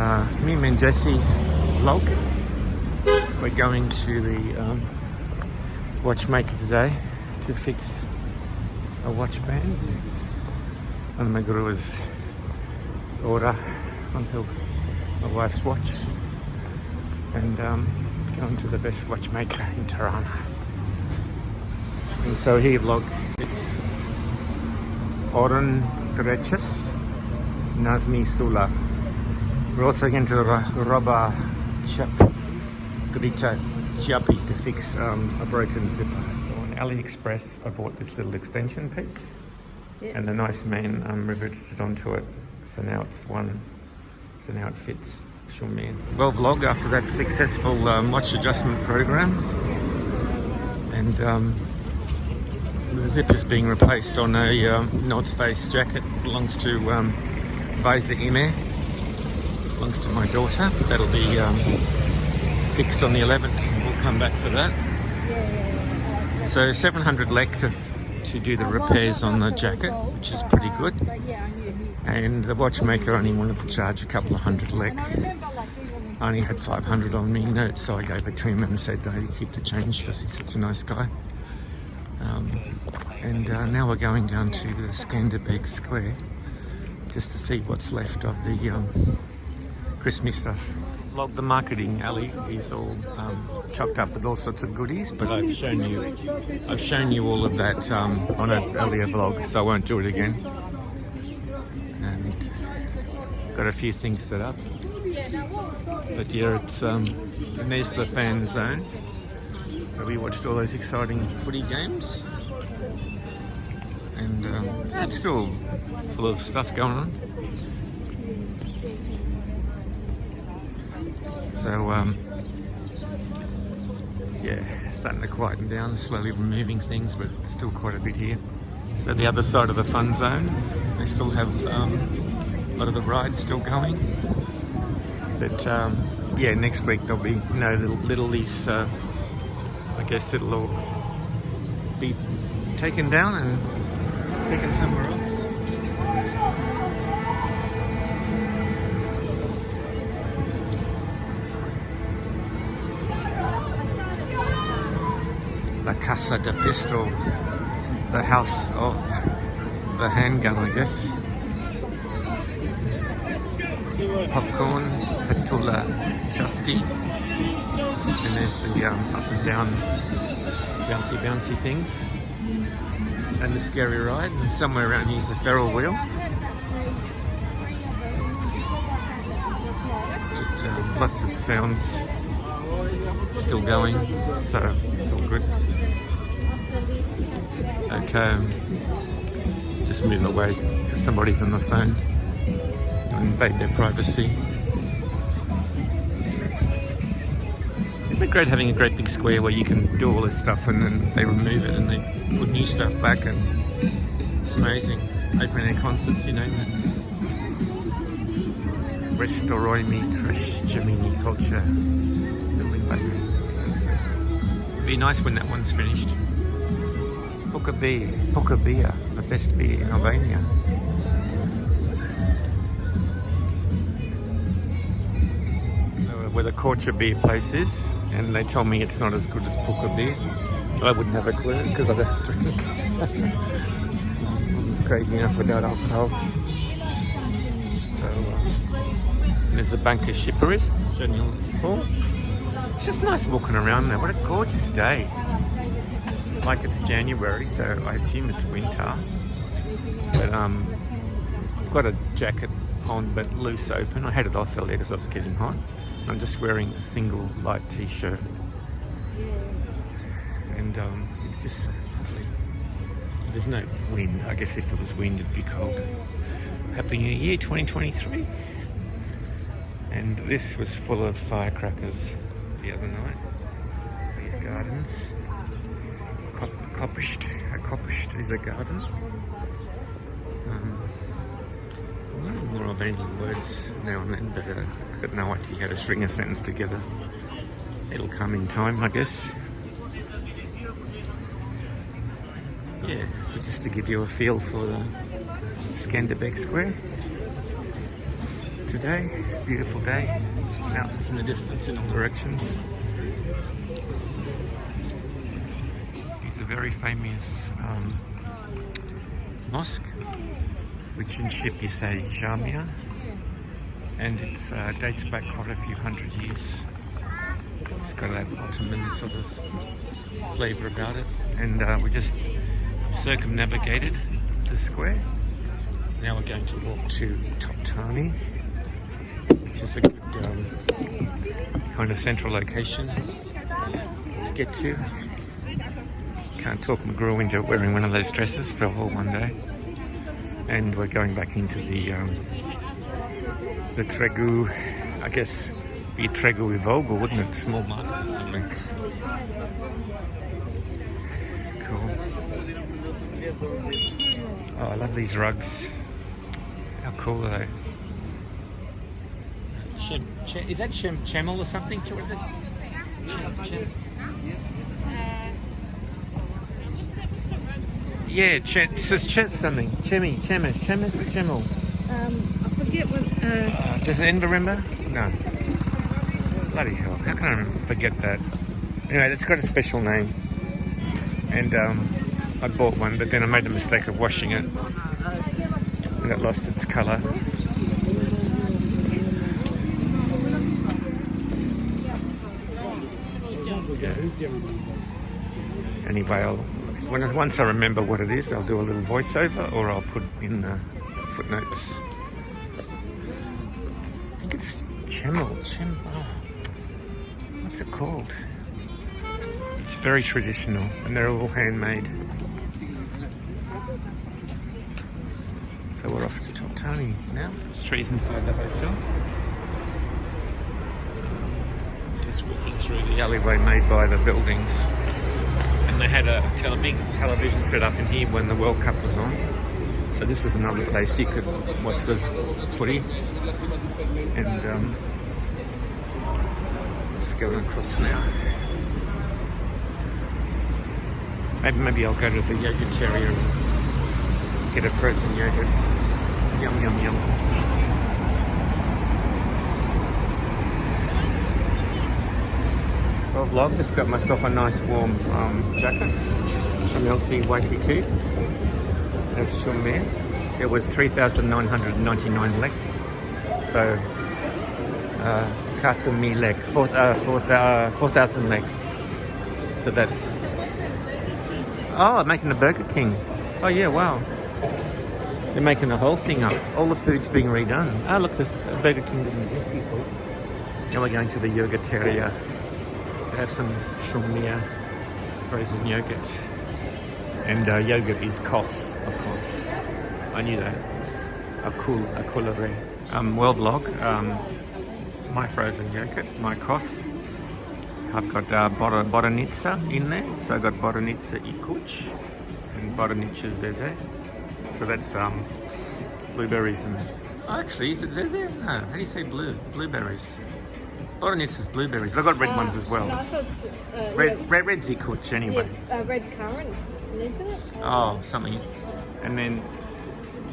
me and Jesse vlog. We're going to the Watchmaker today to fix a watchband on my guru's order onto my wife's watch, and going to the best watchmaker in Tirana. And so here vlog, it's Orun Treches Nazmi Sula. We're also going to Roba Chap Drita Chiapi to fix a broken zipper. So on AliExpress I bought this little extension piece, and the nice man riveted it onto it. So now it's one, so now it fits. Sure man. Well vlog, after that successful watch adjustment program, and the zipper's being replaced on a North Face jacket. Belongs to Visa Ime. Belongs to my daughter. That'll be fixed on the 11th. We'll come back for that. So 700 lek to do the repairs on the jacket, which is pretty good. And the watchmaker only wanted to charge a couple of hundred lek. I only had 500 on me notes, so I gave it to him and said, "You keep the change," because he's such a nice guy. And now we're going down to the Skanderbeg Square just to see what's left of the Christmas stuff. Vlog the marketing alley is all chocked up with all sorts of goodies, but I've shown you all of that on an earlier vlog, so I won't do it again. And got a few things set up, but yeah, it's there's the fan zone. So we watched all those exciting footy games, and it's still full of stuff going on. So yeah, starting to quieten down, slowly removing things, but still quite a bit here. So the other side of the fun zone, they still have a lot of the rides still going. But yeah, next week there'll be little these. I guess it'll all be taken down and taken somewhere else. La Casa de Pistol, the house of the handgun, I guess. Popcorn, Petula Chusty. And there's the up and down bouncy things, and the scary ride, and somewhere around here is the Ferrol wheel. But, lots of sounds still going, so it's all good. Okay, just move away because somebody's on the phone. Don't invade their privacy. It'd be great having a great big square where you can do all this stuff and then they remove it and they put new stuff back, and it's amazing. Open air concerts, you know. Restoroi mi tresh Gemini culture. It'd be nice when that one's finished. Puka beer, the best beer in Albania. Where the Korcha beer place is, and they tell me it's not as good as Puka beer. I wouldn't have a clue because I don't drink. I'm crazy enough without alcohol. So there's a Banca Shipperis, shown you all this before. It's just nice walking around there. What a gorgeous day. Like it's January, so I assume it's winter. But I've got a jacket on but loose open. I had it off earlier because I was getting hot. I'm just wearing a single light t-shirt, and it's just so lovely. There's no wind. I guess if it was wind it'd be cold. Happy New Year 2023. And this was full of firecrackers the other night. These gardens. Koppisht is a garden. More of any words now and then, but I've got no idea how to string a sentence together. It'll come in time, I guess. Yeah, so just to give you a feel for the Skanderbeg Square. today. Beautiful day. Mountains in the distance in all directions. It's a very famous mosque, which in Ship you say Jamia, and it dates back quite a few hundred years. It's got that Ottoman sort of flavour about it, and we just circumnavigated the square. Now we're going to walk to Toptani, which is a good kind of central location to get to. Can't talk McGraw into wearing one of those dresses for a whole one day. And we're going back into the Tregu, I guess, be Tregu Vogel, wouldn't it? Small market or something. Cool. Oh, I love these rugs. How cool are they? Is that Chemel or something? What is it? Yeah, it says something. Chemis, Chemel. I forget what. Does anyone remember? No. Bloody hell, how can I forget that? Anyway, it's got a special name. And I bought one, but then I made the mistake of washing it. And it lost its colour. Yeah. Anyway, once I remember what it is, I'll do a little voiceover, or I'll put in the footnotes. I think it's Chemel. What's it called? It's very traditional, and they're all handmade. So we're off to Toptani now. There's trees inside the hotel. Just walking through the alleyway made by the buildings. And they had a big television set up in here when the World Cup was on. So this was another place you could watch the footy. And just going across now. Maybe I'll go to the yogurteria and get a frozen yogurt. Yum, yum, yum. Well, vlog, just got myself a nice warm jacket from LC Waikiki. That's Shumir. It was 3,999 lek. So, Katami lek, 4,000 lek. So that's... Oh, making a Burger King. Oh yeah, wow. They're making the whole thing up. All the food's being redone. Ah, look, this Burger King didn't exist before. Now we're going to the yogurteria. Have some shumia frozen yogurt. And yogurt is kos, of course. I knew that. Akulare. World log. My frozen yogurt, my kos. I've got boranica in there. So I've got boranica ikuch and boranica zeze. So that's blueberries and... Oh, actually, is it zeze? No, how do you say blue? Blueberries. Boranica is blueberries, but I've got red ones as well. No, I thought it's, red zikuch anyway. Yeah, red currant, isn't it? Oh, something. And then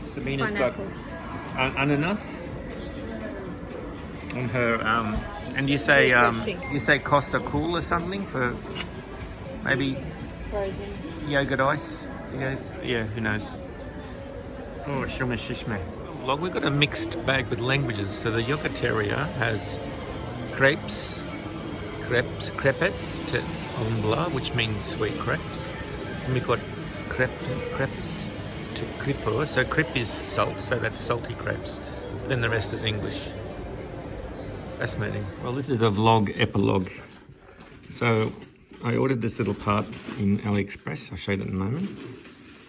Sabina's pineapple. Got ananas on her. And you say Costa Cool or something for maybe Frozen. Yogurt ice. Yeah, who knows? Oh, shume shishme. Vlog, we've got a mixed bag with languages. So the yogurteria has crepes to ombla, which means sweet crepes. And we've got crepes to kripo. So krip is salt, so that's salty crepes. Then the rest is English. Fascinating. Well, this is a vlog epilogue. So I ordered this little part in AliExpress. I'll show you that in a moment.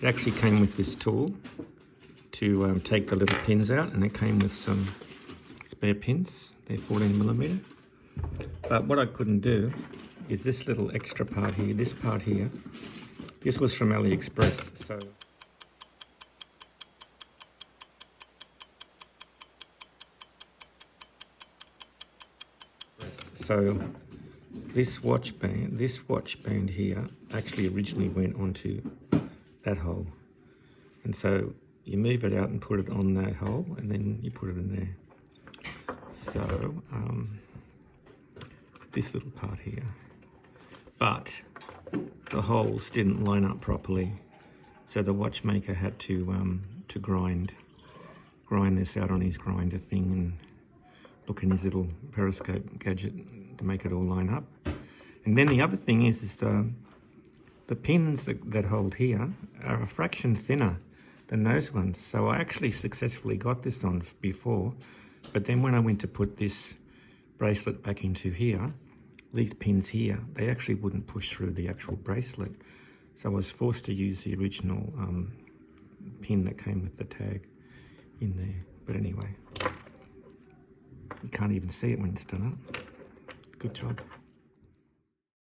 It actually came with this tool to take the little pins out, and it came with some spare pins. They're 14mm. But what I couldn't do is this little extra part here, this part here. This was from AliExpress. So this watch band here actually originally went onto that hole. And so you move it out and put it on that hole, and then you put it in there. So this little part here, but the holes didn't line up properly, so the watchmaker had to grind this out on his grinder thing and look in his little periscope gadget to make it all line up. And then the other thing is the pins that hold here are a fraction thinner than those ones. So I actually successfully got this on before, but then when I went to put this bracelet back into here, these pins here, they actually wouldn't push through the actual bracelet. So I was forced to use the original pin that came with the tag in there. But anyway, you can't even see it when it's done up. Good job.